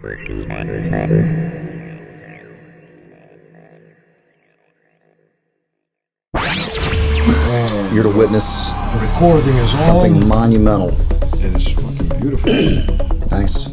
You're to witness the recording is something on. monumental. It is fucking beautiful. Nice.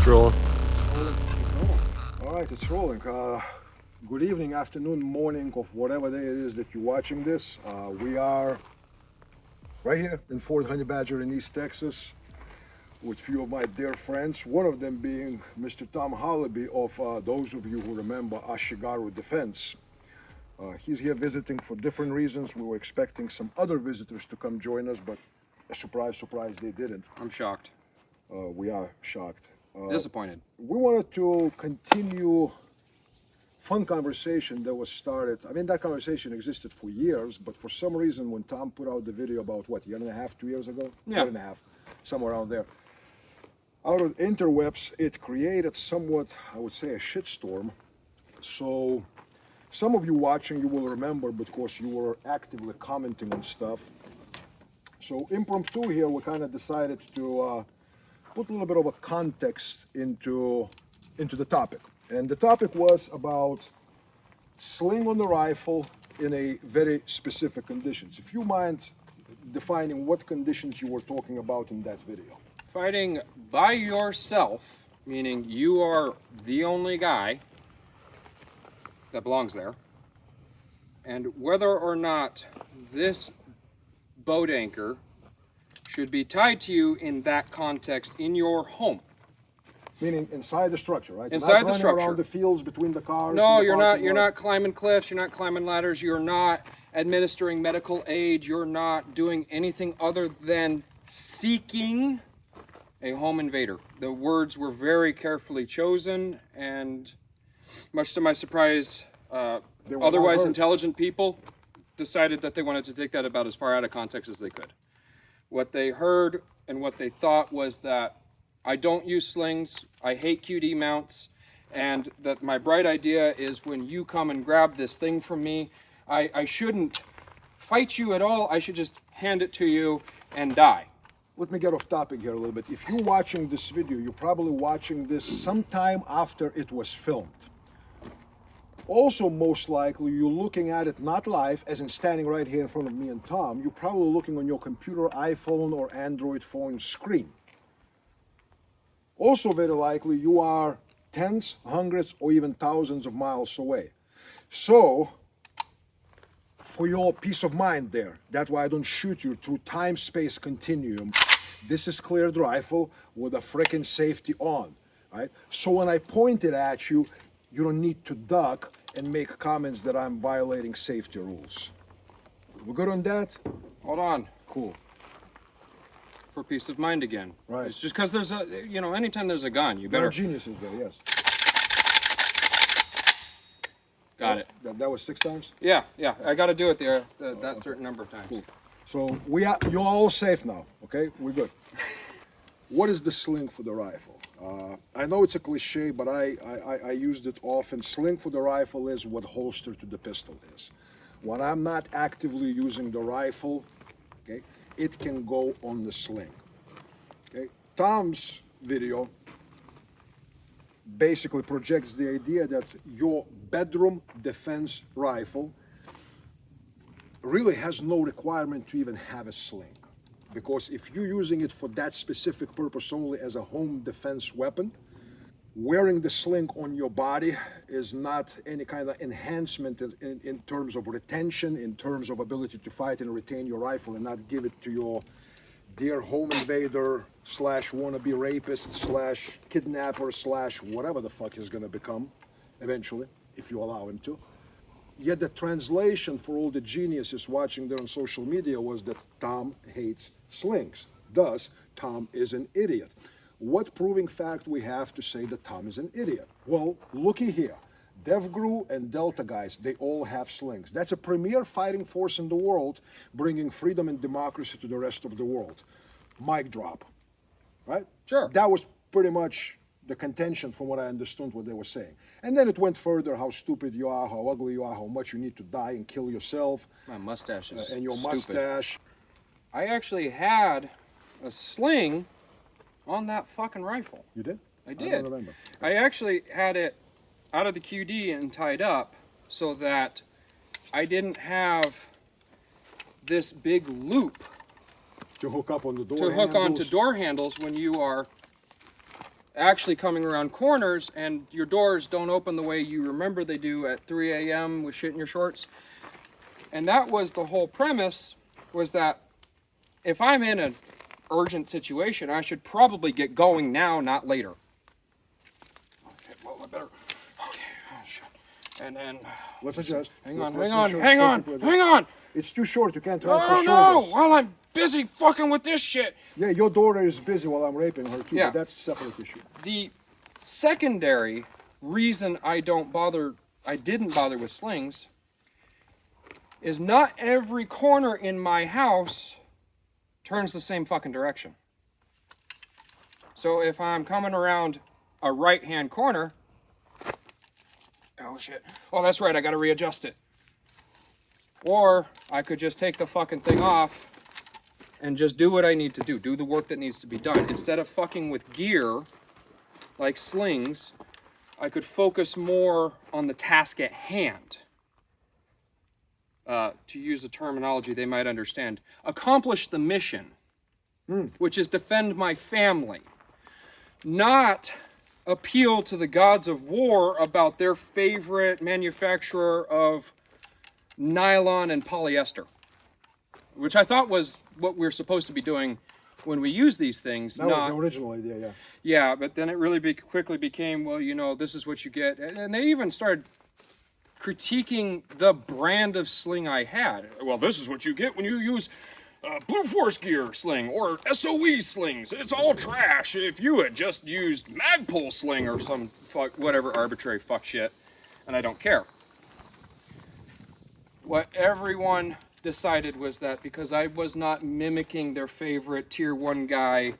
Rolling. All right, it's rolling. Good evening, afternoon, morning, of whatever day it is that you're watching this. We are right here in Fort Honeybadger in East Texas with a few of my dear friends, one of them being Mr. Tom Hollaby of those of you who remember Ashigaru Defense. He's here visiting for different reasons. We were expecting some other visitors to come join us, but surprise, surprise, they didn't. I'm shocked. We are shocked. Disappointed. We wanted to continue fun conversation that was started. I mean, that conversation existed for years, but for some reason, when Tom put out the video about what, 1.5 2 years ago? Yeah. 1.5, somewhere around there. Out of interwebs, it created somewhat, I would say, a shitstorm. So some of you watching, you will remember because you were actively commenting on stuff. So impromptu here, we kind of decided to put a little bit of a context into the topic. And the topic was about sling on the rifle in a very specific conditions. If you mind defining what conditions you were talking about in that video. Fighting by yourself, meaning you are the only guy that belongs there, and whether or not this boat anchor should be tied to you in that context in your home. Meaning inside the structure, right? Inside the not structure. Around the fields between the cars. No, and the you're not. parking You're lot. not climbing cliffs. You're not climbing ladders. You're not administering medical aid. You're not doing anything other than seeking a home invader. The words were very carefully chosen, and much to my surprise, otherwise intelligent people decided that they wanted to take that about as far out of context as they could. What they heard and what they thought was that I don't use slings, I hate QD mounts, and that my bright idea is when you come and grab this thing from me, I shouldn't fight you at all, I should just hand it to you and die. Let me get off topic here a little bit. If you're watching this video, you're probably watching this sometime after it was filmed. Also, most likely, you're looking at it not live, as in standing right here in front of me and Tom. You're probably looking on your computer, iPhone, or Android phone screen. Also, very likely, you are tens, hundreds, or even thousands of miles away. So, for your peace of mind there, that's why I don't shoot you through time-space continuum. This is cleared rifle with a frickin' safety on, right? So when I point it at you, you don't need to duck and make comments that I'm violating safety rules. We're good on that? Hold on. Cool. For peace of mind again. Right. It's just because there's a, anytime there's a gun, you There better... are geniuses there, yes. Got it. That was 6 times? Yeah, I got to do it that certain number of times. Cool. So you're all safe now, okay? We're good. What is the sling for the rifle? I know it's a cliche, but I used it often. Sling for the rifle is what holster to the pistol is. When I'm not actively using the rifle, okay, it can go on the sling. Okay, Tom's video basically projects the idea that your bedroom defense rifle really has no requirement to even have a sling. Because if you're using it for that specific purpose only as a home defense weapon, wearing the sling on your body is not any kind of enhancement in terms of retention, in terms of ability to fight and retain your rifle and not give it to your dear home invader / wannabe rapist / kidnapper / whatever the fuck is gonna become. eventually, if you allow him to. Yet the translation for all the geniuses watching there on social media was that Tom hates slings. Thus, Tom is an idiot. What proving fact we have to say that Tom is an idiot? Well, looky here. DevGru and Delta guys, they all have slings. That's a premier fighting force in the world, bringing freedom and democracy to the rest of the world. Mic drop, right? Sure. That was pretty much the contention from what I understood what they were saying. And then it went further, how stupid you are, how ugly you are, how much you need to die and kill yourself. My mustache is and your stupid. mustache. I actually had a sling on that fucking rifle. You did? I did. I don't remember. I actually had it out of the QD and tied up so that I didn't have this big loop To hook up on the door to hook onto handles. door handles when you are actually coming around corners and your doors don't open the way you remember they do at 3 a.m. with shit in your shorts. And that was the whole premise, was that if I'm in an urgent situation, I should probably get going now, not later. Okay, well, I better... Okay, oh shit. And then... Let's adjust. Hang Let's- on, let's hang on, make sure hang it's on, perfectly hang on! It's too short, you can't turn Oh off the no! shoulders. While I'm busy fucking with this shit! Yeah, your daughter is busy while I'm raping her too, Yeah. but that's a separate issue. The secondary reason I didn't bother with slings is not every corner in my house turns the same fucking direction. So if I'm coming around a right-hand corner, oh shit, oh that's right, I gotta readjust it. Or I could just take the fucking thing off and just do what I need to do the work that needs to be done. Instead of fucking with gear, like slings, I could focus more on the task at hand. To use a terminology they might understand. Accomplish the mission, which is defend my family. Not appeal to the gods of war about their favorite manufacturer of nylon and polyester. Which I thought was what we're supposed to be doing when we use these things. That was the original idea, yeah. Yeah, but then it really quickly became, well, you know, this is what you get. And they even started critiquing the brand of sling I had. Well, this is what you get when you use Blue Force Gear sling or SOE slings. It's all trash. If you had just used Magpul sling or some whatever arbitrary fuck shit, and I don't care. What everyone decided was that because I was not mimicking their favorite tier 1 guy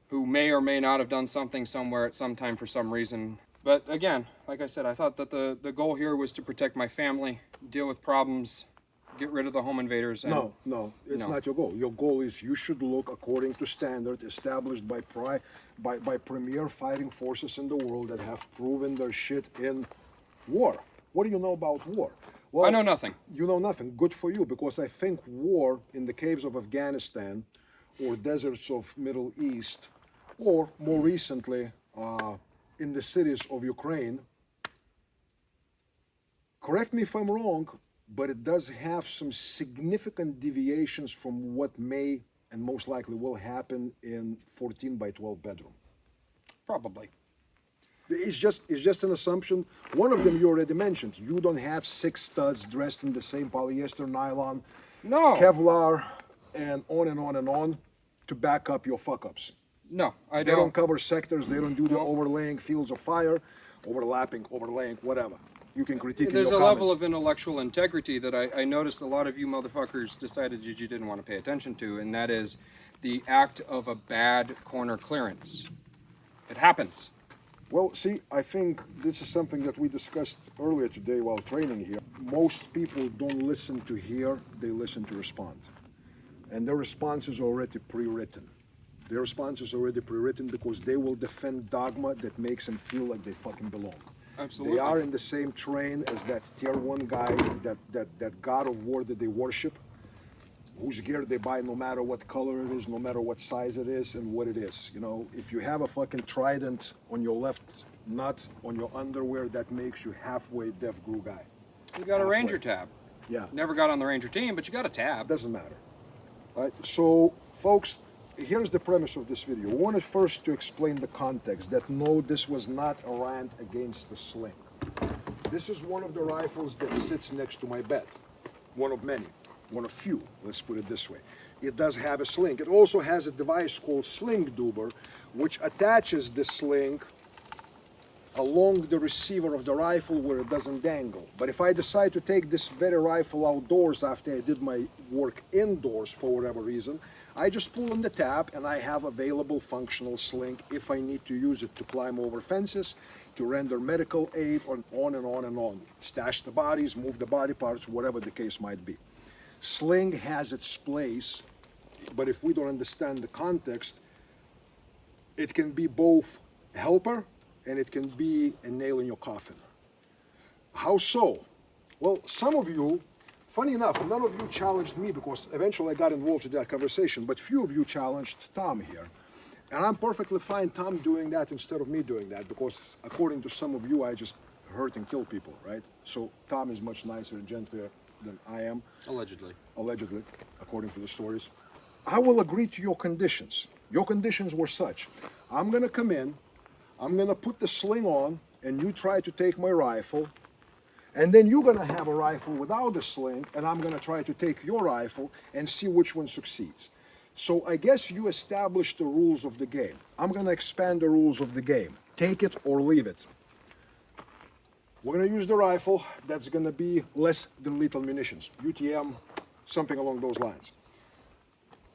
who may or may not have done something somewhere at some time for some reason. But again, like I said, I thought that the goal here was to protect my family, deal with problems, get rid of the home invaders. And No, it's not your goal. Your goal is you should look according to standard established by premier fighting forces in the world that have proven their shit in war. What do you know about war? Well, I know nothing. You know nothing. Good for you, because I think war in the caves of Afghanistan or deserts of Middle East, or more recently in the cities of Ukraine, correct me if I'm wrong, but it does have some significant deviations from what may and most likely will happen in 14 by 12 bedroom. Probably. It's just an assumption. One of them you already mentioned. You don't have 6 studs dressed in the same polyester, nylon, No. Kevlar, and on and on and on to back up your fuck-ups. No, I They don't. don't cover sectors. They don't do the overlaying fields of fire, overlapping, overlaying, whatever. You can critique in There's your a level comments. of intellectual integrity that I noticed a lot of you motherfuckers decided that you didn't want to pay attention to, and that is the act of a bad corner clearance. It happens. Well, see, I think this is something that we discussed earlier today while training here. Most people don't listen to hear, they listen to respond. And their response is already pre-written. Their response is already pre-written because they will defend dogma that makes them feel like they fucking belong. Absolutely. They are in the same train as that tier 1 guy, that god of war that they worship, whose gear they buy no matter what color it is, no matter what size it is, and what it is. You know, if you have a fucking trident on your left nut, on your underwear, that makes you halfway DevGru guy. You got a Halfway. Ranger tab. Yeah. Never got on the Ranger team, but you got a tab. Doesn't matter. All right, so folks, here's the premise of this video. We wanted first to explain the context, that no, this was not a rant against the sling. This is one of the rifles that sits next to my bed. One of many, one of few, let's put it this way. It does have a sling. It also has a device called Sling Duber, which attaches the sling along the receiver of the rifle where it doesn't dangle. But if I decide to take this very rifle outdoors after I did my work indoors for whatever reason, I just pull on the tab and I have available functional sling if I need to use it to climb over fences, to render medical aid, on and on and on. Stash the bodies, move the body parts, whatever the case might be. Sling has its place, but if we don't understand the context, it can be both a helper and it can be a nail in your coffin. How so? Well, some of you, funny enough, none of you challenged me because eventually I got involved in that conversation, but few of you challenged Tom here. And I'm perfectly fine Tom doing that instead of me doing that because according to some of you, I just hurt and kill people, right? So Tom is much nicer and gentler than I am. Allegedly. Allegedly, according to the stories. I will agree to your conditions. Your conditions were such. I'm gonna come in, I'm gonna put the sling on, and you try to take my rifle, and then you're gonna have a rifle without the sling, and I'm gonna try to take your rifle and see which one succeeds. So I guess you established the rules of the game. I'm gonna expand the rules of the game. Take it or leave it. We're gonna use the rifle that's gonna be less than lethal munitions, UTM, something along those lines.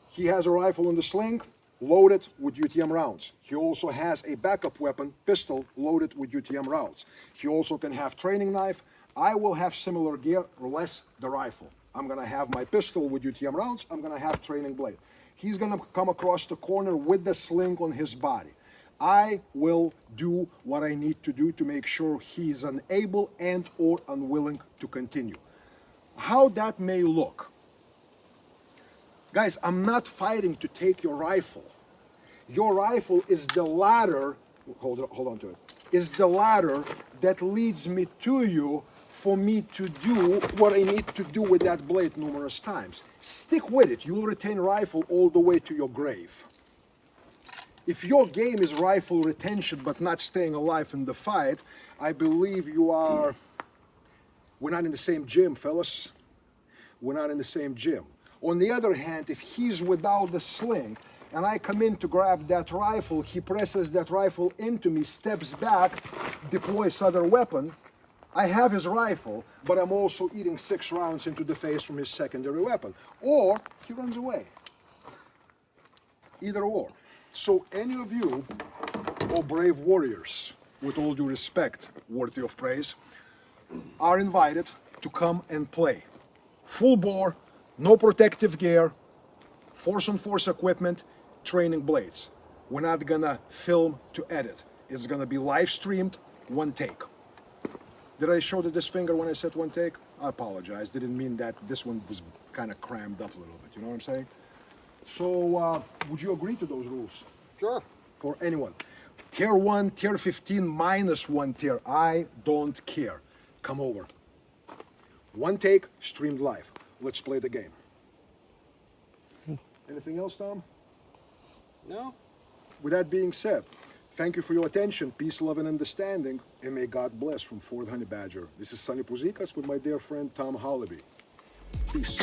He has a rifle in the sling, loaded with UTM rounds. He also has a backup weapon, pistol, loaded with UTM rounds. He also can have training knife. I will have similar gear, less the rifle. I'm gonna have my pistol with UTM rounds. I'm gonna have training blade. He's gonna come across the corner with the sling on his body. I will do what I need to do to make sure he's unable and or unwilling to continue. How that may look. Guys, I'm not fighting to take your rifle. Your rifle is the ladder, hold on to it, is the ladder that leads me to you for me to do what I need to do with that blade numerous times. Stick with it. You'll retain rifle all the way to your grave. If your game is rifle retention but not staying alive in the fight, I believe we're not in the same gym, fellas. We're not in the same gym. On the other hand, if he's without the sling and I come in to grab that rifle, he presses that rifle into me, steps back, deploys other weapon, I have his rifle, but I'm also eating 6 rounds into the face from his secondary weapon. Or he runs away. Either or. So any of you, oh brave warriors, with all due respect, worthy of praise, are invited to come and play. Full bore, no protective gear, force-on-force equipment, training blades. We're not gonna film to edit. It's gonna be live streamed, one take. Did I show this finger when I said one take? I apologize. Didn't mean that. This one was kind of crammed up a little bit. You know what I'm saying? So, would you agree to those rules? Sure. For anyone. Tier 1, Tier 15, -1 tier. I don't care. Come over. One take, streamed live. Let's play the game. Anything else, Tom? No. With that being said, thank you for your attention, peace, love, and understanding, and may God bless from Fort Honeybadger. This is Sonny Puzikas with my dear friend Tom Hollaby. Peace.